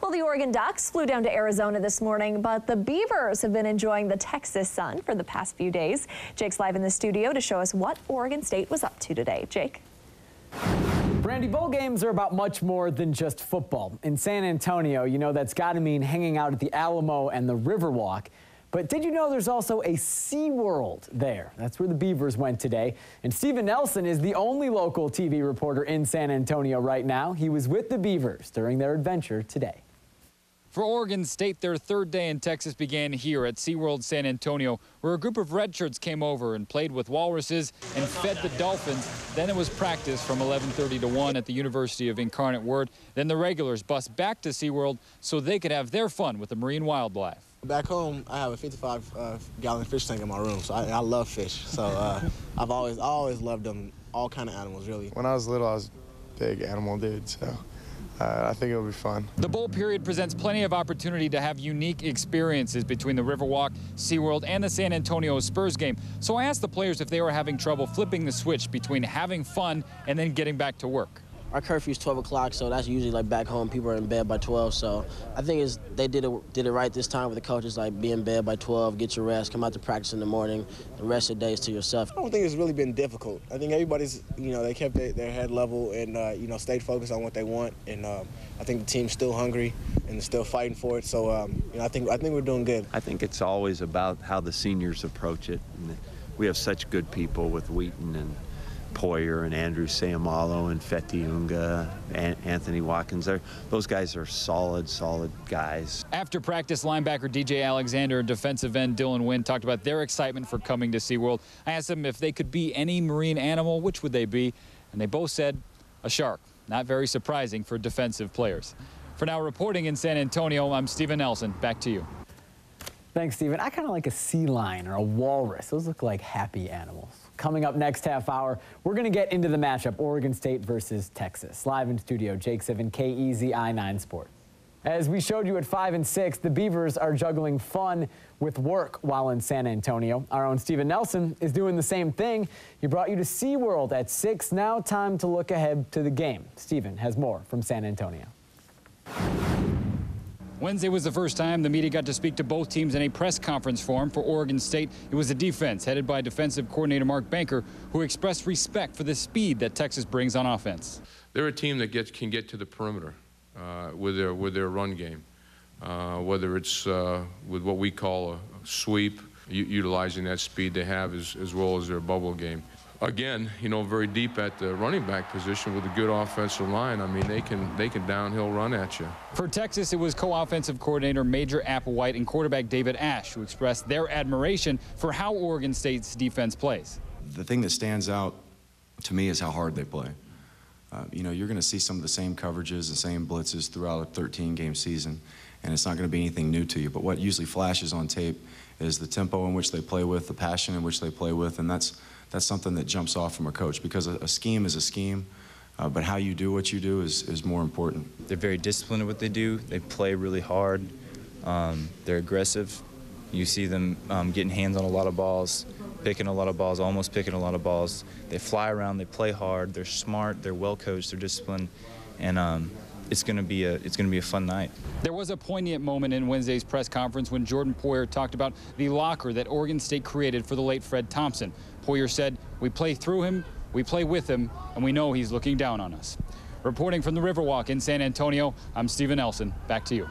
Well, the Oregon Ducks flew down to Arizona this morning, but the Beavers have been enjoying the Texas sun for the past few days. Jake's live in the studio to show us what Oregon State was up to today. Jake? Brandy, bowl games are about much more than just football. In San Antonio, you know that's got to mean hanging out at the Alamo and the Riverwalk. But did you know there's also a SeaWorld there? That's where the Beavers went today. And Steven Nelson is the only local TV reporter in San Antonio right now. He was with the Beavers during their adventure today. For Oregon State, their third day in Texas began here at SeaWorld San Antonio, where a group of redshirts came over and played with walruses and fed the dolphins. Then it was practice from 11:30 to 1 at the University of Incarnate Word. Then the regulars bus back to SeaWorld so they could have their fun with the marine wildlife. Back home, I have a 55-gallon fish tank in my room, so I love fish. So I've always loved them, all kind of animals, really. When I was little, I was a big animal dude, so I think it'll be fun. The bowl period presents plenty of opportunity to have unique experiences between the Riverwalk, SeaWorld, and the San Antonio Spurs game. So I asked the players if they were having trouble flipping the switch between having fun and then getting back to work. Our curfew's 12 o'clock, so that's usually like back home. People are in bed by 12, so I think they did it right this time with the coaches, like be in bed by 12, get your rest, come out to practice in the morning, the rest of the day is to yourself. I don't think it's really been difficult. I think everybody's, they kept their head level and, stayed focused on what they want. And I think the team's still hungry and still fighting for it. So, I think we're doing good. I think it's always about how the seniors approach it. And we have such good people with Wheaton and Poyer and Andrew Sayamalo and Feti Unga and Anthony Watkins. Those guys are solid guys. After practice, linebacker DJ Alexander and defensive end Dylan Wynn talked about their excitement for coming to SeaWorld. I asked them if they could be any marine animal, which would they be? And they both said a shark. Not very surprising for defensive players. For now, reporting in San Antonio, I'm Steven Nelson. Back to you. Thanks, Steven. I kind of like a sea lion or a walrus. Those look like happy animals. Coming up next half hour, we're going to get into the matchup, Oregon State versus Texas. Live in studio, Jake Sivan, KEZI 9 Sport. As we showed you at 5 and 6, the Beavers are juggling fun with work while in San Antonio. Our own Steven Nelson is doing the same thing. He brought you to SeaWorld at 6. Now time to look ahead to the game. Steven has more from San Antonio. Wednesday was the first time the media got to speak to both teams in a press conference forum. For Oregon State, it was the defense headed by defensive coordinator Mark Banker, who expressed respect for the speed that Texas brings on offense. They're a team that can get to the perimeter with their run game, whether it's with what we call a sweep, utilizing that speed they have as well as their bubble game. Again, very deep at the running back position with a good offensive line. I mean, they can downhill run at you. For Texas, it was co-offensive coordinator Major Applewhite and quarterback David Ash who expressed their admiration for how Oregon State's defense plays. The thing that stands out to me is how hard they play. You're going to see some of the same coverages and same blitzes throughout a 13-game season, and it's not going to be anything new to you. But what usually flashes on tape is the tempo in which they play with, the passion in which they play with, and that's something that jumps off from a coach, because a scheme is a scheme, but how you do what you do is more important. They're very disciplined at what they do. They play really hard. They're aggressive. You see them getting hands on a lot of balls, picking a lot of balls, almost picking a lot of balls. They fly around, they play hard, they're smart, they're well coached, they're disciplined, and it's going to be a fun night. There was a poignant moment in Wednesday's press conference when Jordan Poyer talked about the locker that Oregon State created for the late Fred Thompson. Poyer said, "We play through him, we play with him, and we know he's looking down on us." Reporting from the Riverwalk in San Antonio, I'm Steven Nelson. Back to you.